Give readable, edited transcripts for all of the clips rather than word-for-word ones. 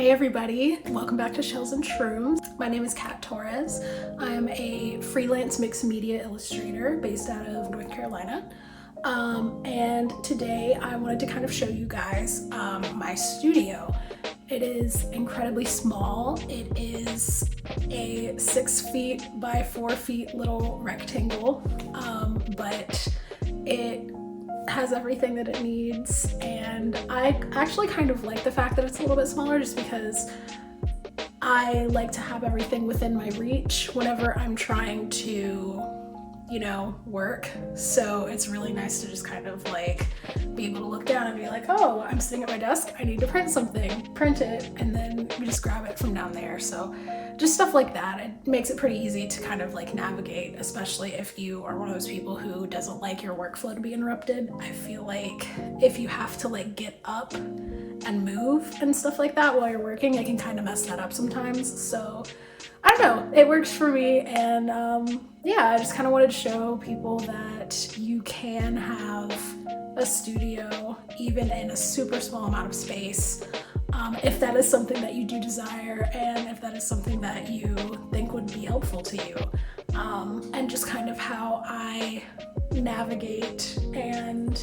Hey everybody, welcome back to Shells and Shrooms. My name is Kat Torres. I am a freelance mixed media illustrator based out of North Carolina. And today I wanted to kind of show you guys my studio. It is incredibly small. It is a 6 feet by 4 feet little rectangle, but it has everything that it needs, and I actually kind of like the fact that it's a little bit smaller just because I like to have everything within my reach whenever I'm trying to, work. So it's really nice to just kind of like be able to look down and be like, oh, I'm sitting at my desk, I need to print something, print it, and then we just grab it from down there. So just stuff like that. It makes it pretty easy to kind of like navigate, especially if you are one of those people who doesn't like your workflow to be interrupted. I feel like if you have to like get up and move and stuff like that while you're working, it can kind of mess that up sometimes. So I don't know, it works for me, and yeah, I just kind of wanted to show people that you can have a studio even in a super small amount of space, if that is something that you do desire and if that is something that you think would be helpful to you, and just kind of how I navigate and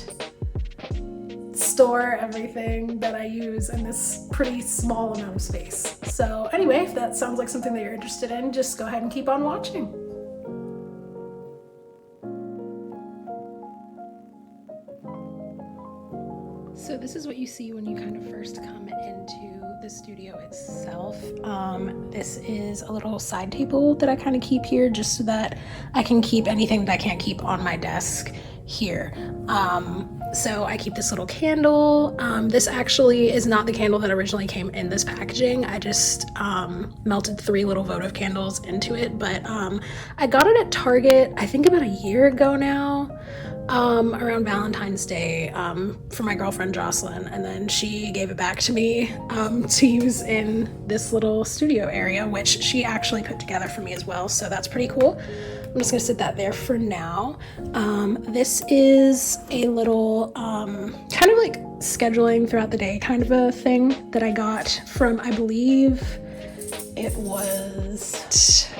store everything that I use in this pretty small amount of space. So anyway, if that sounds like something that you're interested in, just go ahead and keep on watching. So this is what you see when you kind of first come into the studio itself. This is a little side table that I kind of keep here just so that I can keep anything that I can't keep on my desk here. So I keep this little candle. This actually is not the candle that originally came in this packaging. I just melted 3 little votive candles into it, but I got it at Target, I think about a year ago now, around Valentine's Day, for my girlfriend Jocelyn, and then she gave it back to me to use in this little studio area, which she actually put together for me as well, so that's pretty cool. I'm just gonna sit that there for now. This is a little kind of like scheduling throughout the day kind of a thing that I got from, I believe it was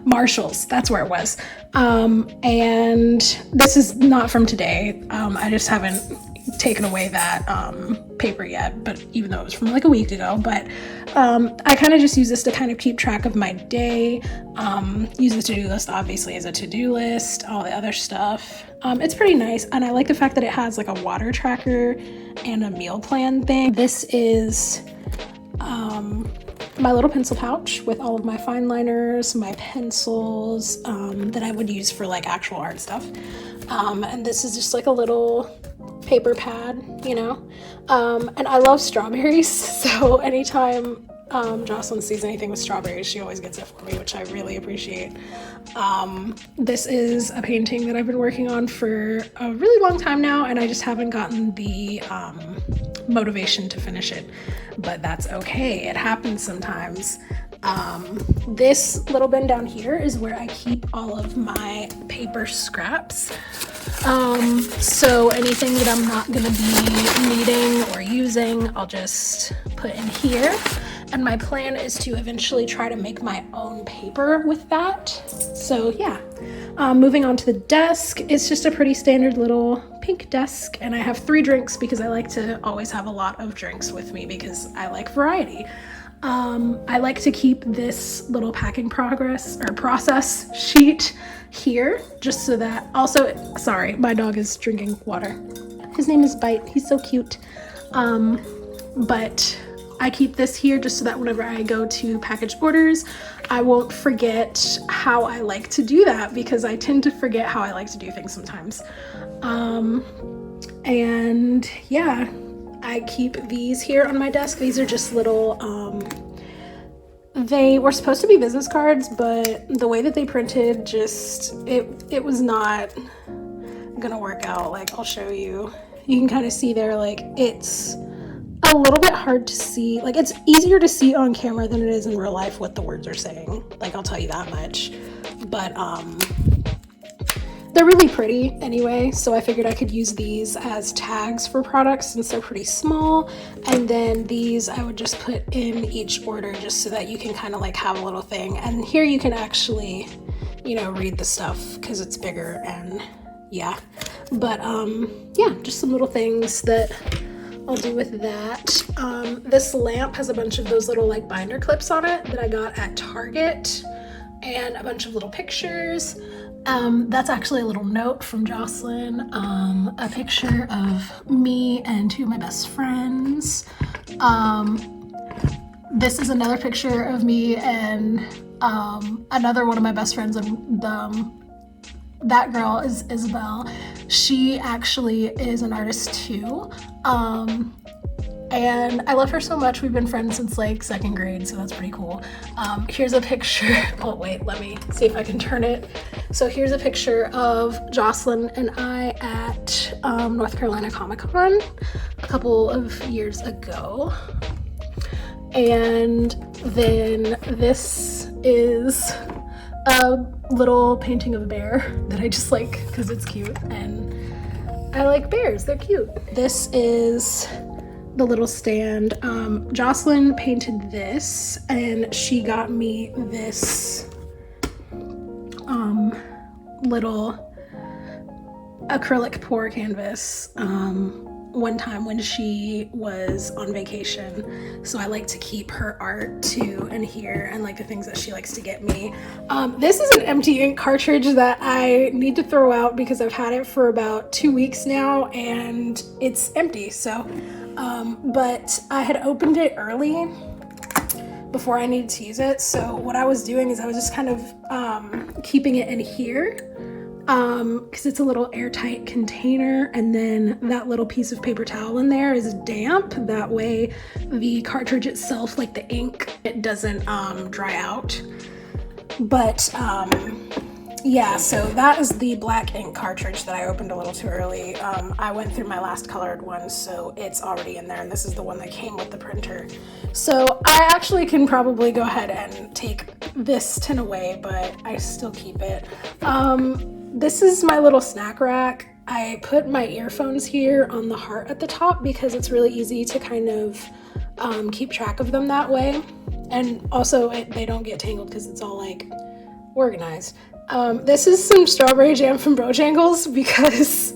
Marshall's, that's where it was. And this is not from today. I just haven't taken away that paper yet, but even though it was from like a week ago, but I kind of just use this to kind of keep track of my day. Use the to-do list obviously as a to-do list, all the other stuff. It's pretty nice, and I like the fact that it has like a water tracker and a meal plan thing. This is my little pencil pouch with all of my fine liners, my pencils that I would use for like actual art stuff. And this is just like a little paper pad, and I love strawberries, so anytime Jocelyn sees anything with strawberries, she always gets it for me, which I really appreciate. This is a painting that I've been working on for a really long time now, and I just haven't gotten the motivation to finish it, but that's okay, it happens sometimes. This little bin down here is where I keep all of my paper scraps. So anything that I'm not gonna be needing or using, I'll just put in here. And my plan is to eventually try to make my own paper with that. So yeah, moving on to the desk, it's just a pretty standard little pink desk, and I have 3 drinks because I like to always have a lot of drinks with me because I like variety. I like to keep this little packing process sheet here, just so that, also, sorry, my dog is drinking water. His name is Bite, he's so cute. But I keep this here just so that whenever I go to package orders, I won't forget how I like to do that, because I tend to forget how I like to do things sometimes. And yeah, I keep these here on my desk. These are just little, they were supposed to be business cards, but the way that they printed, just, it was not gonna work out. Like, I'll show you. You can kind of see there, like, it's a little bit hard to see. Like, it's easier to see on camera than it is in real life what the words are saying. Like, I'll tell you that much. But, they're really pretty anyway, so I figured I could use these as tags for products since they're pretty small. And then these I would just put in each order just so that you can kind of like have a little thing. And here you can actually, you know, read the stuff because it's bigger and yeah. But yeah, just some little things that I'll do with that. This lamp has a bunch of those little like binder clips on it that I got at Target, and a bunch of little pictures. That's actually a little note from Jocelyn, a picture of me and two of my best friends. This is another picture of me and another one of my best friends, and that girl is Isabel. She actually is an artist too. And I love her so much. We've been friends since like 2nd grade, so that's pretty cool. Here's a picture. Oh wait, let me see if I can turn it. So here's a picture of Jocelyn and I at North Carolina Comic-Con a couple of years ago. And then this is a little painting of a bear that I just like because it's cute, and I like bears, they're cute. This is the little stand. Jocelyn painted this, and she got me this little acrylic pour canvas one time when she was on vacation. So I like to keep her art too in here, and like the things that she likes to get me. This is an empty ink cartridge that I need to throw out because I've had it for about 2 weeks now and it's empty. So but I had opened it early before I needed to use it. So what I was doing is I was just kind of keeping it in here because it's a little airtight container, and then that little piece of paper towel in there is damp. That way the cartridge itself, like the ink, it doesn't dry out. But yeah, so that is the black ink cartridge that I opened a little too early. I went through my last colored one, so it's already in there, and this is the one that came with the printer. So I actually can probably go ahead and take this tin away, but I still keep it. This is my little snack rack. I put my earphones here on the heart at the top because it's really easy to kind of keep track of them that way. And also they don't get tangled because it's all like organized. This is some strawberry jam from Bojangles because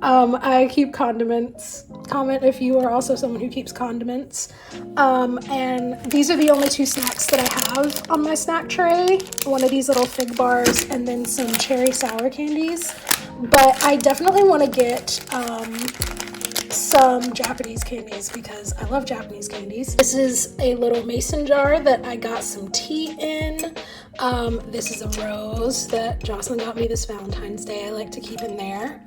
I keep condiments. Comment if you are also someone who keeps condiments. And these are the only 2 snacks that I have on my snack tray. One of these little fig bars and then some cherry sour candies. But I definitely want to get some Japanese candies because I love Japanese candies. This is a little mason jar that I got some tea in. This is a rose that Jocelyn got me this Valentine's Day. I like to keep in there.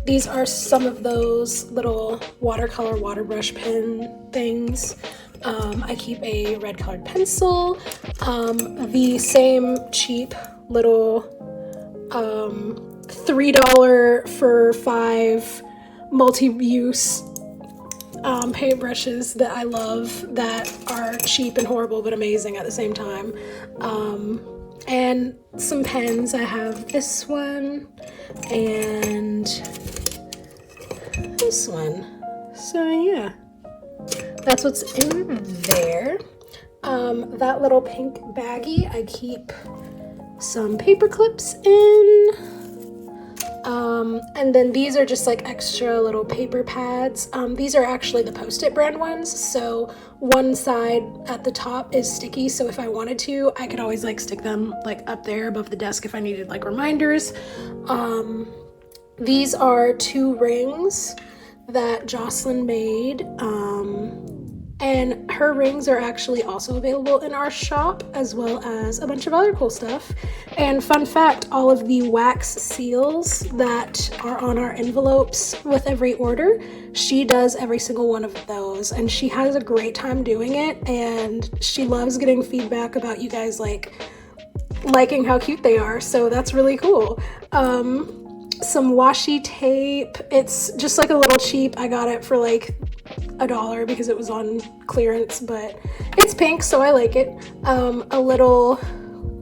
These are some of those little watercolor water brush pen things. I keep a red colored pencil. The same cheap little $3 for 5 multi-use paintbrushes that I love, that are cheap and horrible but amazing at the same time. And some pens. I have this one and this one. So yeah, that's what's in there. That little pink baggie, I keep some paper clips in. And then these are just like extra little paper pads. These are actually the Post-it brand ones. So one side at the top is sticky. So if I wanted to, I could always like stick them like up there above the desk if I needed like reminders. These are 2 rings that Jocelyn made. And her rings are actually also available in our shop, as well as a bunch of other cool stuff. And fun fact, all of the wax seals that are on our envelopes with every order, she does every single one of those, and she has a great time doing it, and she loves getting feedback about you guys like liking how cute they are, so that's really cool. Some washi tape. It's just like a little cheap. I got it for like $1 because it was on clearance, but it's pink, so I like it. A little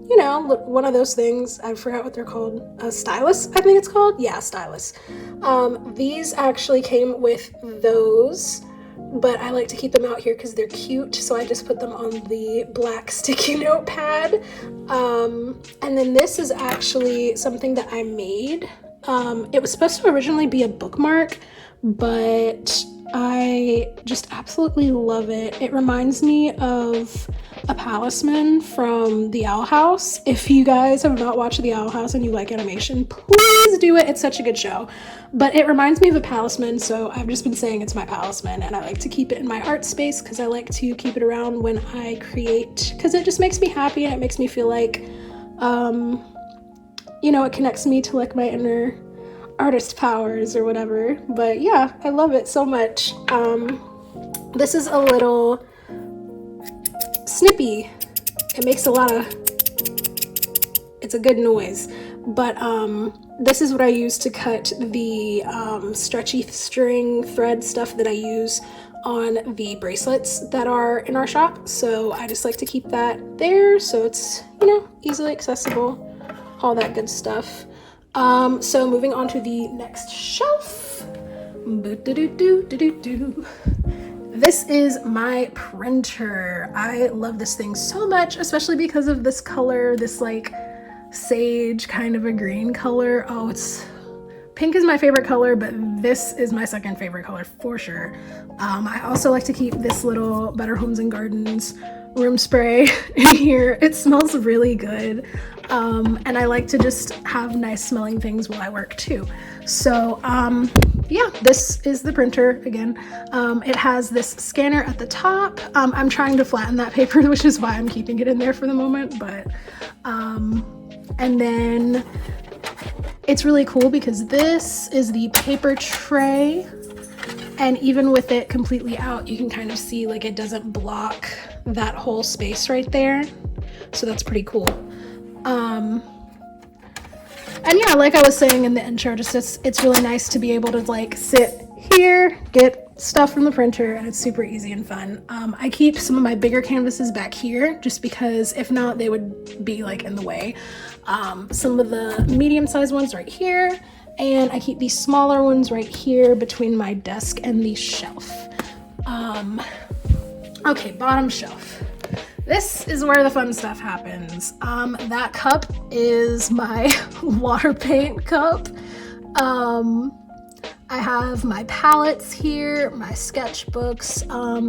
you know, one of those things. I forgot what they're called. A stylus, I think it's called. Yeah, stylus. These actually came with those, but I like to keep them out here because they're cute. So I just put them on the black sticky note pad. And then this is actually something that I made. It was supposed to originally be a bookmark, but I just absolutely love it. It reminds me of a palisman from The Owl House. If you guys have not watched The Owl House and you like animation, please do it. It's such a good show. But it reminds me of a palisman, so I've just been saying it's my palisman, and I like to keep it in my art space because I like to keep it around when I create, because it just makes me happy and it makes me feel like, you know, it connects me to like my inner artist powers or whatever. But yeah, I love it so much. This is a little snippy. It makes a lot of, it's a good noise. But this is what I use to cut the stretchy string thread stuff that I use on the bracelets that are in our shop. So I just like to keep that there so it's, you know, easily accessible, all that good stuff. So moving on to the next shelf. This is my printer. I love this thing so much, especially because of this color, this like sage kind of a green color. Oh, it's pink is my favorite color, but this is my second favorite color for sure. I also like to keep this little Better Homes and Gardens room spray in here. It smells really good. And I like to just have nice smelling things while I work too. So yeah, this is the printer again. It has this scanner at the top. I'm trying to flatten that paper, which is why I'm keeping it in there for the moment. But and then it's really cool because this is the paper tray, and even with it completely out, you can kind of see like it doesn't block that whole space right there. So that's pretty cool. And yeah, like I was saying in the intro, just it's really nice to be able to like sit here, get stuff from the printer, and it's super easy and fun. I keep some of my bigger canvases back here just because if not, they would be like in the way. Some of the medium-sized ones right here, and I keep these smaller ones right here between my desk and the shelf. Okay, bottom shelf. This is where the fun stuff happens. That cup is my water paint cup. I have my palettes here, my sketchbooks.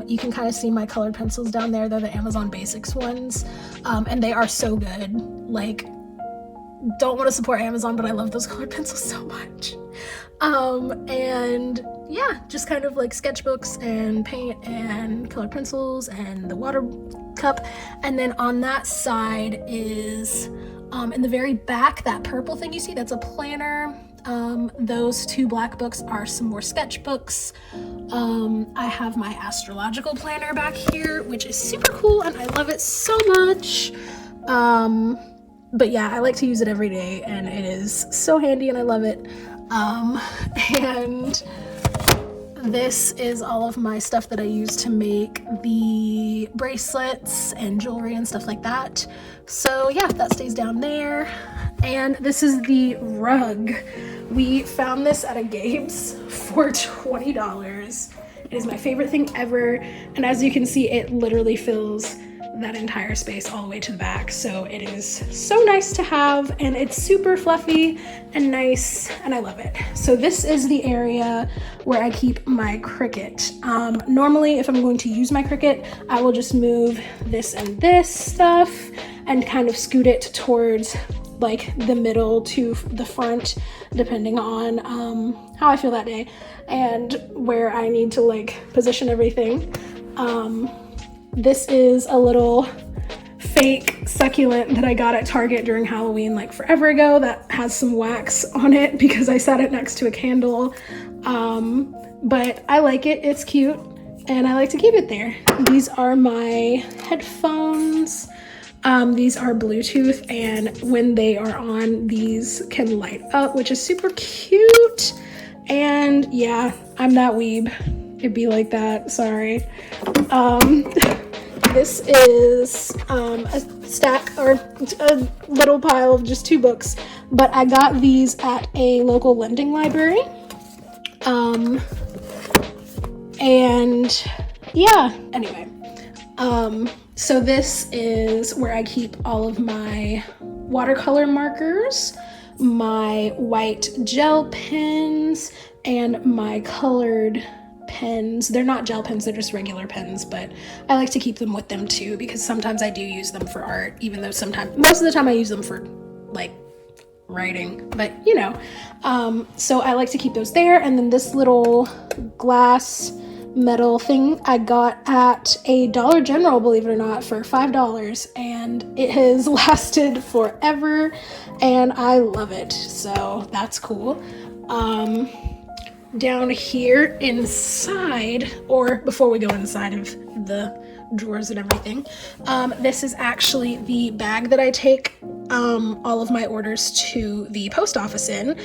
You can kind of see my colored pencils down there. They're the Amazon Basics ones, and they are so good. Like, don't want to support Amazon, but I love those colored pencils so much. And yeah, just kind of like sketchbooks and paint and colored pencils and the water cup. And then on that side is, in the very back, that purple thing you see, that's a planner. Those two black books are some more sketchbooks. I have my astrological planner back here, which is super cool and I love it so much. But yeah, I like to use it every day and it is so handy and I love it. And this is all of my stuff that I use to make the bracelets and jewelry and stuff like that. So yeah, that stays down there. And this is the rug. We found this at a Gabe's for $20. It is my favorite thing ever. And as you can see, it literally fills that entire space all the way to the back. So it is so nice to have and it's super fluffy and nice and I love it. So this is the area where I keep my Cricut. Normally if I'm going to use my Cricut, I will just move this and this stuff and kind of scoot it towards like the middle to the front, depending on how I feel that day and where I need to like position everything. This is a little fake succulent that I got at Target during Halloween like forever ago that has some wax on it because I set it next to a candle. But I like it, it's cute, and I like to keep it there. These are my headphones. These are Bluetooth, and when they are on, these can light up, which is super cute. And yeah, I'm that weeb. It'd be like that, sorry. this is a stack or a little pile of just 2 books, but I got these at a local lending library. And yeah, anyway, so this is where I keep all of my watercolor markers, my white gel pens, and my colored pens. They're not gel pens, they're just regular pens, but I like to keep them with them too because sometimes I do use them for art, even though most of the time I use them for like writing, but you know. So I like to keep those there. And then this little glass metal thing I got at a Dollar General, believe it or not, for $5, and it has lasted forever and I love it, so that's cool. Down here inside, or before we go inside of the drawers and everything, this is actually the bag that I take all of my orders to the post office in.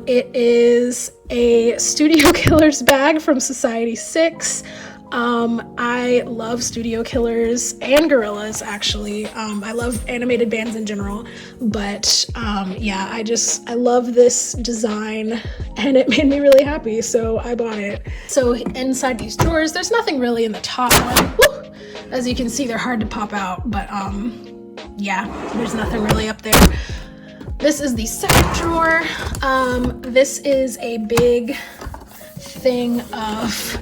It is a Studio Killers bag from Society 6. I love Studio Killers and Gorillas, actually. I love animated bands in general, but yeah, I love this design and it made me really happy, so I bought it. So inside these drawers, there's nothing really in the top one. Woo! As you can see, they're hard to pop out, but yeah, there's nothing really up there. This is the second drawer. This is a big thing of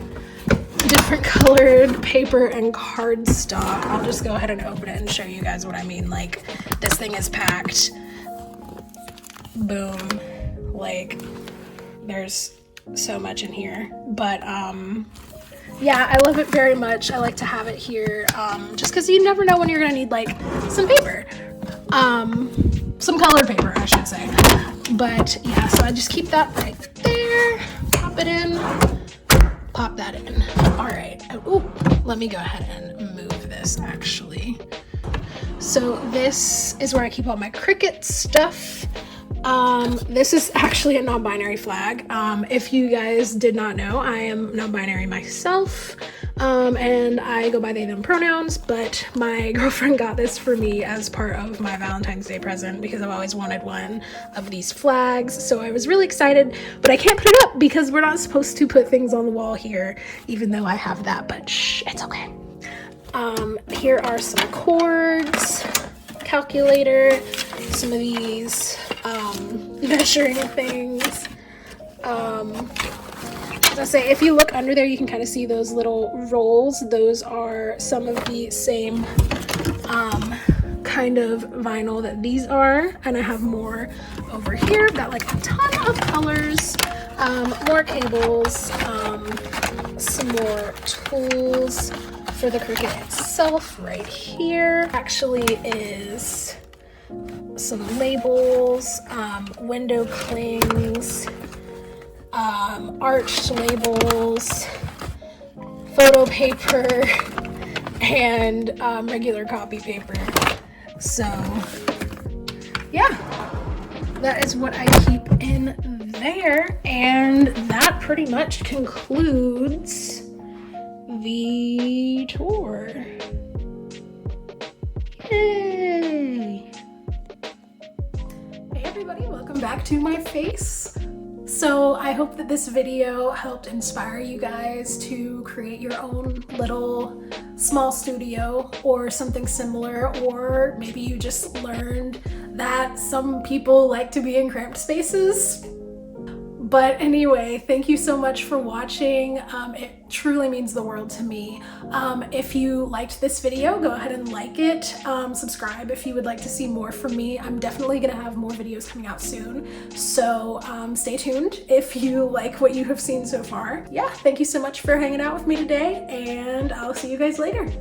different colored paper and cardstock. I'll just go ahead and open it and show you guys what I mean. Like, this thing is packed. Boom. Like, there's so much in here. But yeah, I love it very much. I like to have it here just because you never know when you're gonna need like some paper. Some colored paper, I should say. But yeah, so I just keep that right there. Pop it in. Pop that in. All right. Ooh, let me go ahead and move this actually. So this is where I keep all my Cricut stuff. This is actually a non-binary flag. If you guys did not know, I am non-binary myself, and I go by they, them pronouns, but my girlfriend got this for me as part of my Valentine's Day present because I've always wanted one of these flags, so I was really excited, but I can't put it up because we're not supposed to put things on the wall here, even though I have that, but shh, it's okay. Here are some cords, calculator, some of these measuring things. As I say, if you look under there, you can kind of see those little rolls. Those are some of the same kind of vinyl that these are, and I have more over here. I've got like a ton of colors, more cables, some more tools for the Cricut itself right here. Actually is some labels, window clings, arched labels, photo paper, and regular copy paper. So yeah, that is what I keep in there, and that pretty much concludes the tour. Yay! Hey everybody, welcome back to my face. So I hope that this video helped inspire you guys to create your own little small studio or something similar, or maybe you just learned that some people like to be in cramped spaces. But anyway, thank you so much for watching. It truly means the world to me. If you liked this video, go ahead and like it. Subscribe if you would like to see more from me. I'm definitely gonna have more videos coming out soon. So stay tuned if you like what you have seen so far. Yeah, thank you so much for hanging out with me today, and I'll see you guys later.